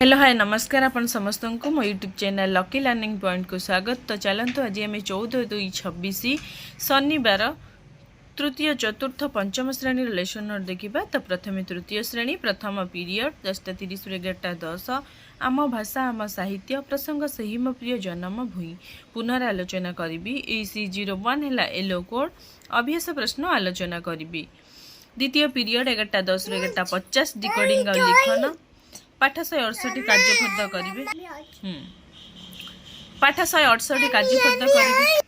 Hello hi नमस्कार अपन समस्त को मो YouTube channel lucky learning point को स्वागत। तो चलतु आज आम 14/2/26 शनिवार तृतीय चतुर्थ पंचम श्रेणी लेसन नोट देखा। तो प्रथम तृतीय श्रेणी प्रथम पीरियड 10:30 11:10 आम भाषा आम साहित्य प्रसंग से ही मो प्रिय जन्म भूई पुनरालोचना करी। AC01 है येलो कोड अभ्यास प्रश्न आलोचना करी। द्वितीय पीरियड 11:10 11:50 डिकोडिंग और लिखन पाठ 168 कार्यपद करेंगे। पाठ 168 कार्यपद करेंगे।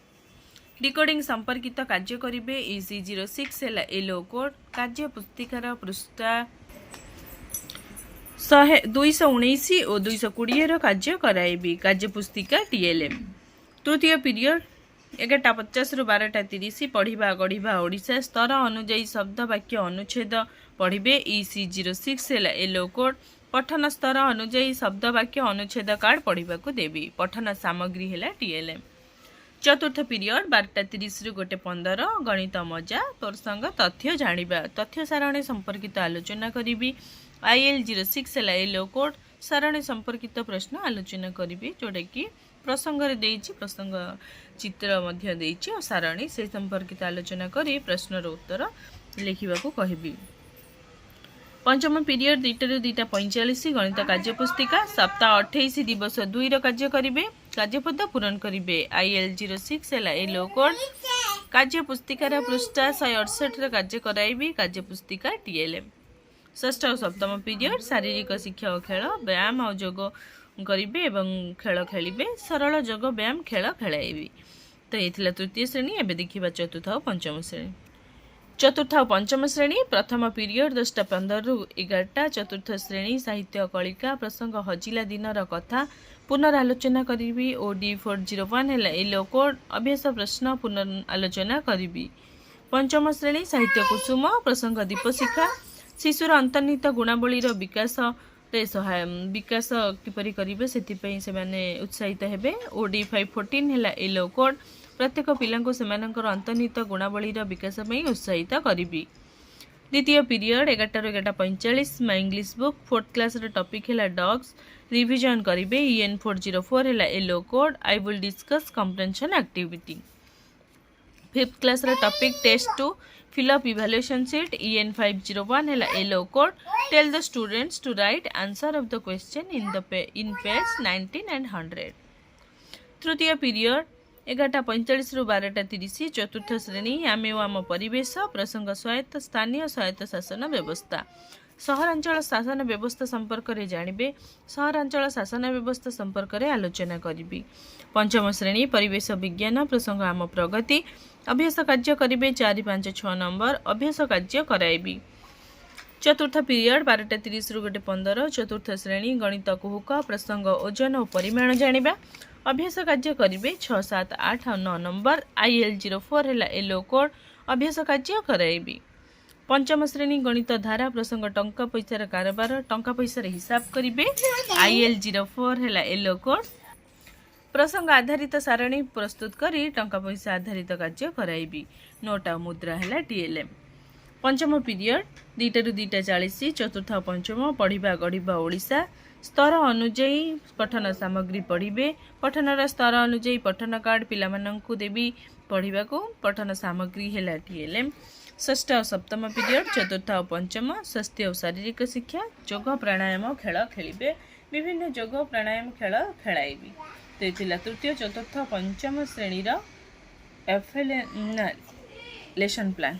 डिकोडिंग संपर्कित कार्य करेंगे। AC06 है येलो कोड कार्य पुस्तिकार पृष्ठा 219 और 220 कार्य कराइबी कार्य पुस्तिका TLM। तृतीय पीरियड 11:50 रु 12:30 पढ़ा गढ़ा ओडिशा स्तर अनुजाई शब्द वाक्य अनुच्छेद पढ़े। AC06 है येलो कोड पठन स्तर अनुजाई शब्द वाक्य अनुच्छेद कार्ड पढ़ा को देवी। पठन सामग्री है TLM। चतुर्थ पीरियड 12:30 रु 1:15 गणित मजा तोर संग तथ्य जानिबा तथ्य सारणी संपर्कित आलोचना करी। IL06 है येलो कोड सारणी संपर्कित प्रश्न आलोचना करी जोटा कि प्रसंग प्रसंग चित्र मध्य देइछि और सारणी से संपर्कित आलोचना करी प्रश्नर उत्तर लिखिबा को कहबी। पंचम पीरियड 2:45 गणित कार्यपुस्तिका सप्ताह 28 दिवस 2 कार्य करेंगे। कार्यपद पूरण करेंगे। IL06 है येलो कोड कार्यपुस्तिकार पृष्ठा 168 कार्य कराइबी कार्यपुस्तिका TLM। षष्ठ और सप्तम पीरियड शारीरिक शिक्षा और खेल व्यायाम और जोग करेंगे एवं खेल खेलिबे सरल जोग व्यायाम खेल खेलाइबी। तो ये तृतीय श्रेणी। एवं देखा चतुर्थ और पंचम श्रेणी। चतुर्थ और पंचम श्रेणी प्रथम पीरियड 10:15 रु 11 चतुर्थ श्रेणी साहित्य कलिका प्रसंग हजिला दिनर कथा पुनरालोचना करी। OD401 है येलो कोड अभ्यास प्रश्न पुनरालोचना करी। पंचम श्रेणी साहित्य कुसुम प्रसंग दीपशिखा शिशुर अंतर्निहित गुणावली विकास विकास किपरि करिवे सेतिपई से माने उत्साहित हेबे। OD514 है येलो कोड प्रत्येक पिला सेमानकर अंतर्निहित गुणावली विकास में उत्साहित करी। द्वितीय पीरियड 11 रु 11:45 my English book 4th class topic है डॉग्स रिविजन करेंगे। EN404 है yellow code I will discuss comprehension activity. 5th class topic test 2 fill up evaluation sheet EN501 है yellow code tell the students to write answer of the question in page 19 and 100। तृतीय period 11:45 रु 12:30 चतुर्थ श्रेणी आमे आम परिवेश प्रसंग स्वायत्त स्थानीय स्वायत्त शासन व्यवस्था सहरांचल शासन व्यवस्था संपर्क में जानिबे सहरांचल शासन व्यवस्था संपर्क में आलोचना करी। पंचम श्रेणी परिवेश विज्ञान प्रसंग आम प्रगति अभ्यास कार्य करेंगे 4, 5, 6 नंबर अभ्यास कार्य कराइबी। चतुर्थ पीरियड 12:30 रु 1:15 चतुर्थ श्रेणी गणित कुहुक प्रसंग ओजन और परिमाण जानिबा अभ्यास कार्य करेंगे 6, 7, 8 और 9 नंबर। IL04 है येलो कोड अभ्यास कार्य कराइबी। पंचम श्रेणी गणित धारा प्रसंग टंका पैसार कारोबार टंका पैसार हिसाब करेंगे। IL04 है येलो कोड प्रसंग आधारित सारणी प्रस्तुत करी टंका पैसा आधारित कार्य कराइबी। नोट और मुद्रा है TLM। पंचम पीरियड 2 रु 2:40 चतुर्थ पंचम पढ़ा गढ़ा ओडिशा स्तर अनुजाई पठन सामग्री पढ़े। पठनर स्तर अनुजाई पठन कार्ड पिलामानंकु देवी पढ़ा को पठन सामग्री है TLM। षष्ठ और सप्तम पीरियड चतुर्थ और पंचम स्वास्थ्य और शारीरिक शिक्षा जोग प्राणायाम खेल खेलिबे विभिन्न जोग प्राणायाम खेल खेलाइबी। तो ये तृतीय चतुर्थ पंचम श्रेणी FL लेसन प्लान।